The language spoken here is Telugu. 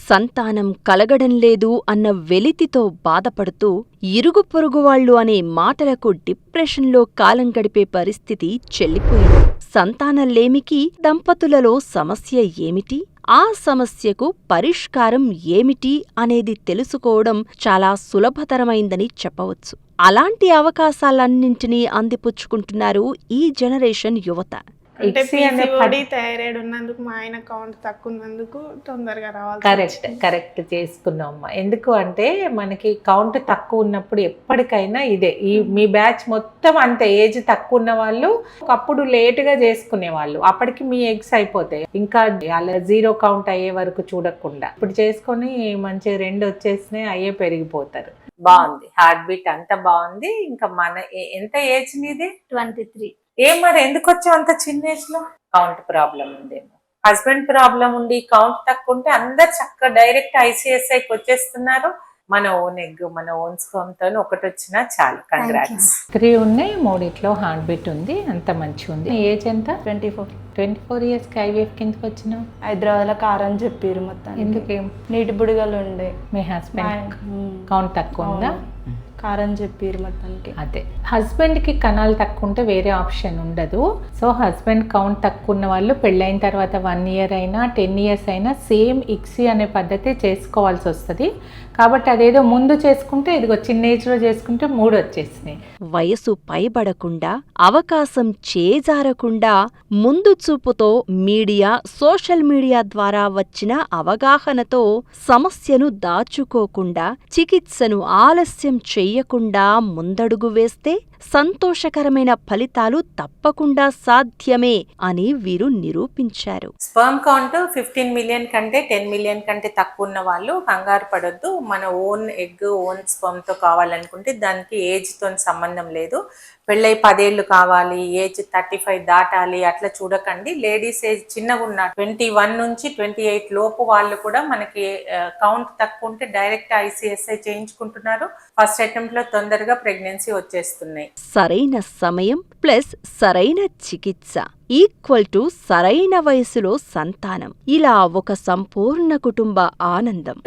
సంతానం కలగడం లేదు అన్న వెలితితో బాధపడుతూ ఇరుగు పొరుగువాళ్లు అనే మాటలకు డిప్రెషన్లో కాలం గడిపే పరిస్థితి చెల్లిపోయింది. సంతానలేమికి దంపతులలో సమస్య ఏమిటి, ఆ సమస్యకు పరిష్కారం ఏమిటి అనేది తెలుసుకోవడం చాలా సులభతరమైందని చెప్పవచ్చు. అలాంటి అవకాశాలన్నింటినీ అందిపుచ్చుకుంటున్నారు ఈ జనరేషన్ యువత. అంటే పీసీఓడి థైరాయిడ్ ఉన్నందుకు మా ఆయన కౌంట్ తక్కువ ఉన్నందుకు తొందరగా రావాలి. కరెక్ట్ చేసుకున్నామ్మా. ఎందుకు అంటే మనకి కౌంట్ తక్కువ ఉన్నప్పుడు ఎప్పటికైనా ఇదే మీ బ్యాచ్ మొత్తం అంతే. ఏజ్ తక్కువ ఉన్న వాళ్ళు ఒకప్పుడు లేటుగా చేసుకునే వాళ్ళు, అప్పటికి మీ ఎగ్స్ అయిపోతాయి. ఇంకా అలా 0 కౌంట్ అయ్యే వరకు చూడకుండా ఇప్పుడు చేసుకొని మంచిగా 2 వచ్చేసినాయి, అయ్యే పెరిగిపోతారు. బాగుంది, హార్ట్ బీట్ అంతా బాగుంది. ఇంకా మన ఎంత ఏజ్ నీది? 23. మరి ఎందుకు వచ్చావు అంత చిన్న ఏజ్ లో? కౌంట్ ప్రాబ్లం ఉందేమో, హస్బెండ్ ప్రాబ్లం ఉండి కౌంట్ తక్కువ ఉంటే అందరు చక్కగా డైరెక్ట్ ICSIకి వచ్చేస్తున్నారు. మన ఓన్ ఎగ్, మన ఓన్ స్పర్మ్ తో ఒకటి వచ్చినా చాలు. కంగ్రాట్స్. 3 ఉన్నాయి, 3 హార్ట్ బీట్ ఉంది, అంత మంచిగా ఉంది. ఏజ్ ఎంత? 24 ఇయర్స్ కి IVF కిందకి వచ్చినావు? హైదరాబాద్ లో కారని చెప్పారు మొత్తం. ఎందుకేం? నీటి బుడిగలు ఉండే. మీ హస్బెండ్ కౌంట్ తక్కువ ఉందా? కారని చెప్పారు మొత్తానికి. అదే, హస్బెండ్ కి కణాలు తక్కువ ఉంటే వేరే ఆప్షన్ ఉండదు. సో హస్బెండ్ కౌంట్ తక్కువ ఉన్న వాళ్ళు పెళ్ళైన తర్వాత 1 ఇయర్ అయినా 10 ఇయర్స్ అయినా సేమ్ ICSI అనే పద్ధతి చేసుకోవాల్సి వస్తుంది. కాబట్టి అదేదో ముందు చేసుకుంటే, ఇదిగో చిన్న ఏజ్ లో చేసుకుంటే 3 వచ్చేసినాయి. వయసు పైబడకుండా, అవకాశం చేజారకుండా ముందు చూపుతో మీడియా, సోషల్ మీడియా ద్వారా వచ్చిన అవగాహనతో సమస్యను దాచుకోకుండా, చికిత్సను ఆలస్యం చెయ్యకుండా ముందడుగు వేస్తే సంతోషకరమైన ఫలితాలు తప్పకుండా సాధ్యమే అని వీరు నిరూపించారు. స్పర్మ్ కౌంట్ 15 మిలియన్ కంటే 10 మిలియన్ కంటే తక్కువ ఉన్న వాళ్ళు కంగారు పడొద్దు. మన ఓన్ ఎగ్, ఓన్ స్పర్మ్ తో కావాలనుకుంటే దానికి ఏజ్ తో సంబంధం లేదు. పెళ్ళై 10 ఏళ్ళు కావాలి, ఏజ్ 35 దాటాలి అట్లా చూడకండి. లేడీస్ ఏజ్ చిన్నగా ఉన్న 21 నుంచి 28 లోపు వాళ్ళు కూడా మనకి కౌంట్ తక్కువ ఉంటే డైరెక్ట్ ICSI చేయించుకుంటున్నారు. ఫస్ట్ అటెంప్ట్ లో తొందరగా ప్రెగ్నెన్సీ వచ్చేస్తున్నాయి. సరైన సమయం ప్లస్ సరైన చికిత్స ఈక్వల్ టు సరైన వయసులో సంతానం. ఇలా ఒక సంపూర్ణ కుటుంబ ఆనందం.